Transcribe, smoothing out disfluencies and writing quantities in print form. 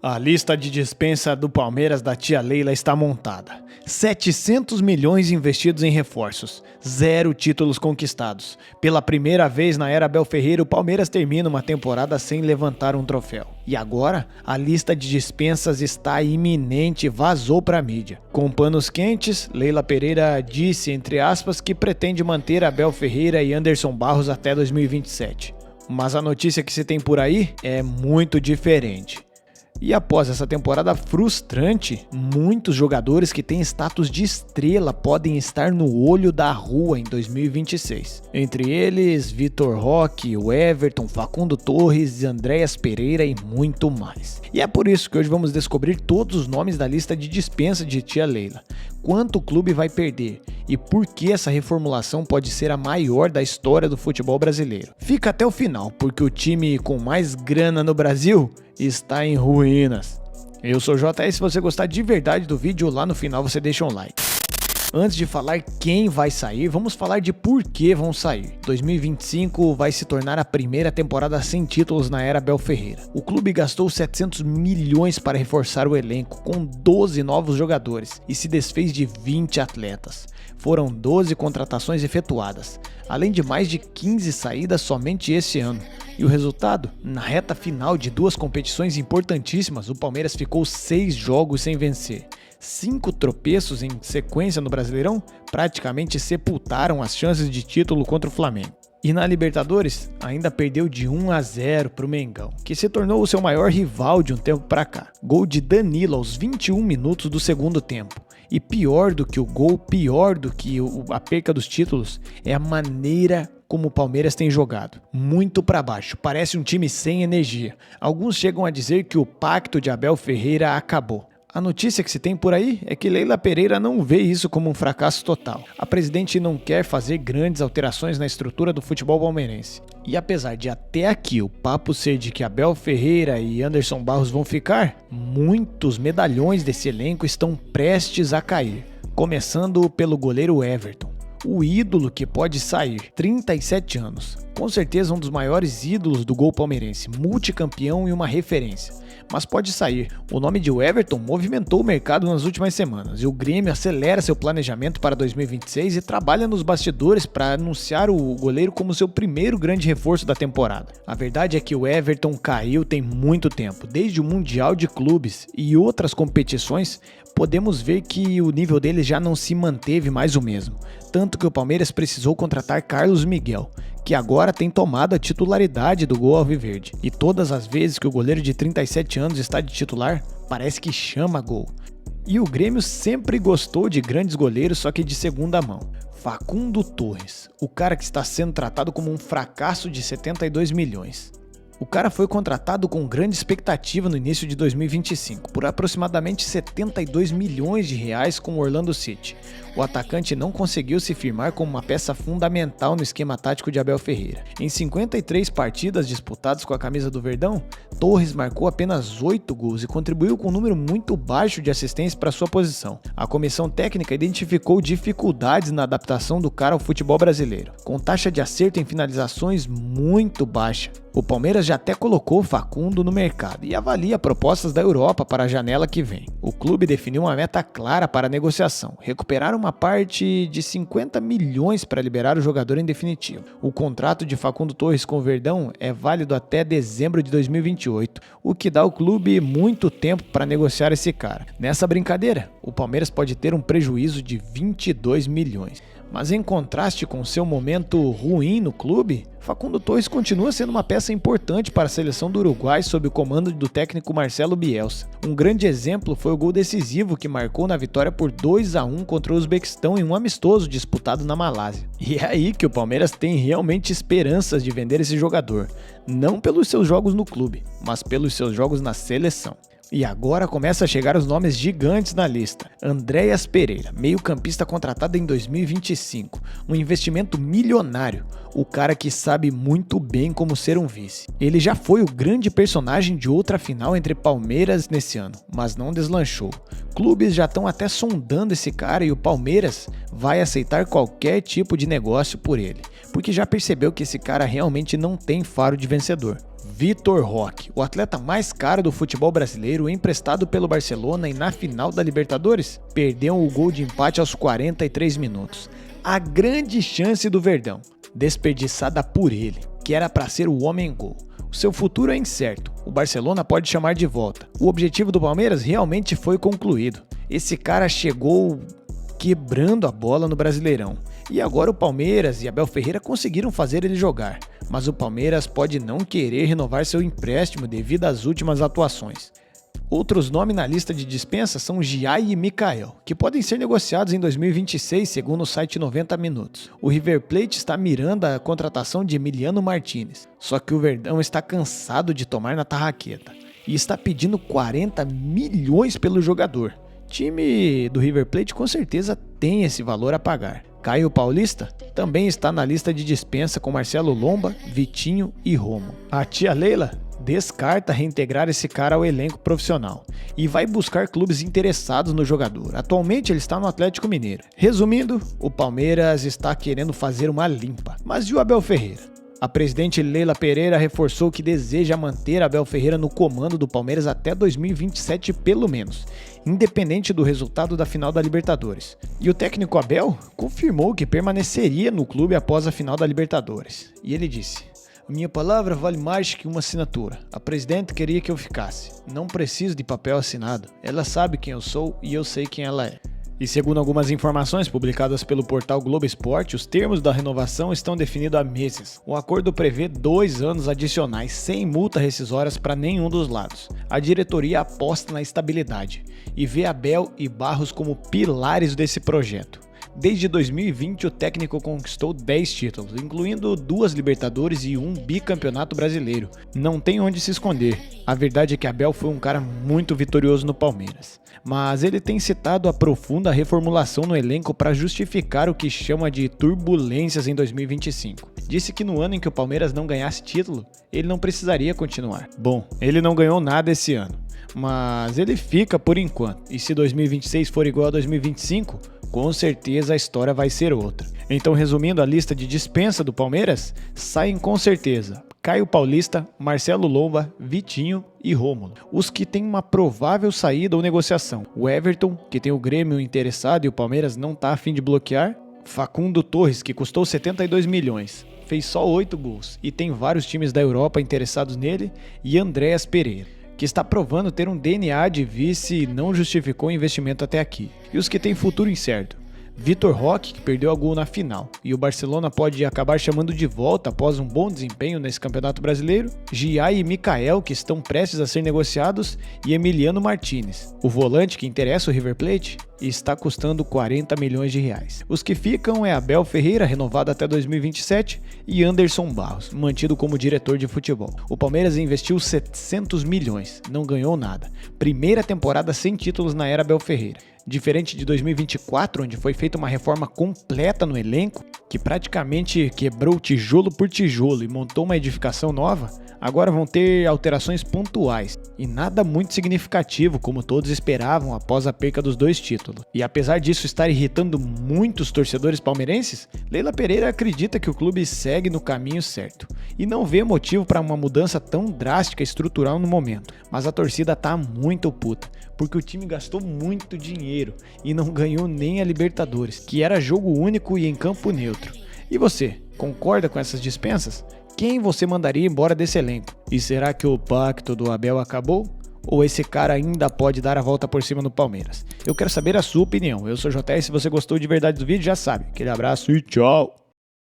A lista de dispensa do Palmeiras da tia Leila está montada. 700 milhões investidos em reforços, 0 títulos conquistados. Pela primeira vez na era Abel Ferreira, o Palmeiras termina uma temporada sem levantar um troféu. E agora, a lista de dispensas está iminente e vazou para a mídia. Com panos quentes, Leila Pereira disse, entre aspas, que pretende manter Abel Ferreira e Anderson Barros até 2027. Mas a notícia que se tem por aí é muito diferente. E após essa temporada frustrante, muitos jogadores que têm status de estrela podem estar no olho da rua em 2026. Entre eles, Vitor Roque, o Everton, Facundo Torres, Andréas Pereira e muito mais. E é por isso que hoje vamos descobrir todos os nomes da lista de dispensa de tia Leila. Quanto o clube vai perder e por que essa reformulação pode ser a maior da história do futebol brasileiro. Fica até o final, porque o time com mais grana no Brasil está em ruínas. Eu sou o JS, se você gostar de verdade do vídeo, lá no final você deixa um like. Antes de falar quem vai sair, vamos falar de por que vão sair. 2025 vai se tornar a primeira temporada sem títulos na era Abel Ferreira. O clube gastou 700 milhões para reforçar o elenco, com 12 novos jogadores, e se desfez de 20 atletas. Foram 12 contratações efetuadas, além de mais de 15 saídas somente esse ano. E o resultado? Na reta final de 2 competições importantíssimas, o Palmeiras ficou 6 jogos sem vencer. 5 tropeços em sequência no Brasileirão praticamente sepultaram as chances de título contra o Flamengo. E na Libertadores, ainda perdeu de 1-0 para o Mengão, que se tornou o seu maior rival de um tempo para cá. Gol de Danilo aos 21 minutos do segundo tempo. E pior do que o gol, pior do que a perca dos títulos, é a maneira como o Palmeiras tem jogado. Muito para baixo, parece um time sem energia. Alguns chegam a dizer que o pacto de Abel Ferreira acabou. A notícia que se tem por aí é que Leila Pereira não vê isso como um fracasso total. A presidente não quer fazer grandes alterações na estrutura do futebol palmeirense. E apesar de até aqui o papo ser de que Abel Ferreira e Anderson Barros vão ficar, muitos medalhões desse elenco estão prestes a cair. Começando pelo goleiro Everton. O ídolo que pode sair, 37 anos. Com certeza um dos maiores ídolos do gol palmeirense, multicampeão e uma referência. Mas pode sair. O nome de Everton movimentou o mercado nas últimas semanas e o Grêmio acelera seu planejamento para 2026 e trabalha nos bastidores para anunciar o goleiro como seu primeiro grande reforço da temporada. A verdade é que o Everton caiu tem muito tempo, desde o Mundial de Clubes e outras competições. Podemos ver que o nível dele já não se manteve mais o mesmo, tanto que o Palmeiras precisou contratar Carlos Miguel, que agora tem tomado a titularidade do gol alviverde. E todas as vezes que o goleiro de 37 anos está de titular, parece que chama gol. E o Grêmio sempre gostou de grandes goleiros, só que de segunda mão. Facundo Torres, o cara que está sendo tratado como um fracasso de 72 milhões. O cara foi contratado com grande expectativa no início de 2025, por aproximadamente 72 milhões de reais com o Orlando City. O atacante não conseguiu se firmar como uma peça fundamental no esquema tático de Abel Ferreira. Em 53 partidas disputadas com a camisa do Verdão, Torres marcou apenas 8 gols e contribuiu com um número muito baixo de assistências para sua posição. A comissão técnica identificou dificuldades na adaptação do cara ao futebol brasileiro, com taxa de acerto em finalizações muito baixa. O Palmeiras já até colocou o Facundo no mercado e avalia propostas da Europa para a janela que vem. O clube definiu uma meta clara para a negociação, recuperar uma parte de 50 milhões para liberar o jogador em definitivo. O contrato de Facundo Torres com o Verdão é válido até dezembro de 2028, o que dá ao clube muito tempo para negociar esse cara. Nessa brincadeira, o Palmeiras pode ter um prejuízo de 22 milhões. Mas em contraste com seu momento ruim no clube, Facundo Torres continua sendo uma peça importante para a seleção do Uruguai sob o comando do técnico Marcelo Bielsa. Um grande exemplo foi o gol decisivo que marcou na vitória por 2-1 contra o Uzbequistão em um amistoso disputado na Malásia. E é aí que o Palmeiras tem realmente esperanças de vender esse jogador, não pelos seus jogos no clube, mas pelos seus jogos na seleção. E agora começa a chegar os nomes gigantes na lista. Andréas Pereira, meio-campista contratado em 2025, um investimento milionário, o cara que sabe muito bem como ser um vice. Ele já foi o grande personagem de outra final entre Palmeiras nesse ano, mas não deslanchou. Clubes já estão até sondando esse cara e o Palmeiras vai aceitar qualquer tipo de negócio por ele, porque já percebeu que esse cara realmente não tem faro de vencedor. Vitor Roque, o atleta mais caro do futebol brasileiro, emprestado pelo Barcelona e na final da Libertadores, perdeu o gol de empate aos 43 minutos. A grande chance do Verdão, desperdiçada por ele, que era para ser o homem-gol. O seu futuro é incerto, o Barcelona pode chamar de volta. O objetivo do Palmeiras realmente foi concluído. Esse cara chegou quebrando a bola no Brasileirão. E agora o Palmeiras e Abel Ferreira conseguiram fazer ele jogar. Mas o Palmeiras pode não querer renovar seu empréstimo devido às últimas atuações. Outros nomes na lista de dispensa são Giai e Mikael, que podem ser negociados em 2026, segundo o site 90 Minutos. O River Plate está mirando a contratação de Emiliano Martínez, só que o Verdão está cansado de tomar na tarraqueta e está pedindo 40 milhões pelo jogador. O time do River Plate com certeza tem esse valor a pagar. Caio Paulista também está na lista de dispensa com Marcelo Lomba, Vitinho e Romo. A tia Leila descarta reintegrar esse cara ao elenco profissional e vai buscar clubes interessados no jogador. Atualmente ele está no Atlético Mineiro. Resumindo, o Palmeiras está querendo fazer uma limpa. Mas e o Abel Ferreira? A presidente Leila Pereira reforçou que deseja manter Abel Ferreira no comando do Palmeiras até 2027 pelo menos, independente do resultado da final da Libertadores. E o técnico Abel confirmou que permaneceria no clube após a final da Libertadores. E ele disse: "Minha palavra vale mais que uma assinatura. A presidente queria que eu ficasse. Não preciso de papel assinado. Ela sabe quem eu sou e eu sei quem ela é." E segundo algumas informações publicadas pelo portal Globo Esporte, os termos da renovação estão definidos há meses. O acordo prevê 2 anos adicionais sem multa rescisórias para nenhum dos lados. A diretoria aposta na estabilidade e vê Abel e Barros como pilares desse projeto. Desde 2020, o técnico conquistou 10 títulos, incluindo 2 Libertadores e 1 bicampeonato brasileiro. Não tem onde se esconder. A verdade é que Abel foi um cara muito vitorioso no Palmeiras. Mas ele tem citado a profunda reformulação no elenco para justificar o que chama de turbulências em 2025. Disse que no ano em que o Palmeiras não ganhasse título, ele não precisaria continuar. Bom, ele não ganhou nada esse ano, mas ele fica por enquanto. E se 2026 for igual a 2025, com certeza a história vai ser outra. Então, resumindo a lista de dispensa do Palmeiras, saem com certeza Caio Paulista, Marcelo Lomba, Vitinho e Rômulo, os que têm uma provável saída ou negociação. O Everton, que tem o Grêmio interessado e o Palmeiras não está a fim de bloquear. Facundo Torres, que custou 72 milhões, fez só 8 gols e tem vários times da Europa interessados nele. E Andréas Pereira, que está provando ter um DNA de vice e não justificou o investimento até aqui. E os que têm futuro incerto: Vitor Roque, que perdeu a gol na final, e o Barcelona pode acabar chamando de volta após um bom desempenho nesse Campeonato Brasileiro. Giai e Mikael, que estão prestes a ser negociados, e Emiliano Martínez, o volante que interessa o River Plate e está custando 40 milhões de reais. Os que ficam é Abel Ferreira, renovado até 2027, e Anderson Barros, mantido como diretor de futebol. O Palmeiras investiu 700 milhões, não ganhou nada. Primeira temporada sem títulos na era Abel Ferreira. Diferente de 2024, onde foi feita uma reforma completa no elenco, que praticamente quebrou tijolo por tijolo e montou uma edificação nova, agora vão ter alterações pontuais e nada muito significativo, como todos esperavam após a perca dos 2 títulos. E apesar disso estar irritando muitos torcedores palmeirenses, Leila Pereira acredita que o clube segue no caminho certo e não vê motivo para uma mudança tão drástica e estrutural no momento. Mas a torcida tá muito puta, porque o time gastou muito dinheiro e não ganhou nem a Libertadores, que era jogo único e em campo neutro. E você, concorda com essas dispensas? Quem você mandaria embora desse elenco? E será que o pacto do Abel acabou? Ou esse cara ainda pode dar a volta por cima no Palmeiras? Eu quero saber a sua opinião. Eu sou o JS, se você gostou de verdade do vídeo, já sabe. Aquele abraço e tchau!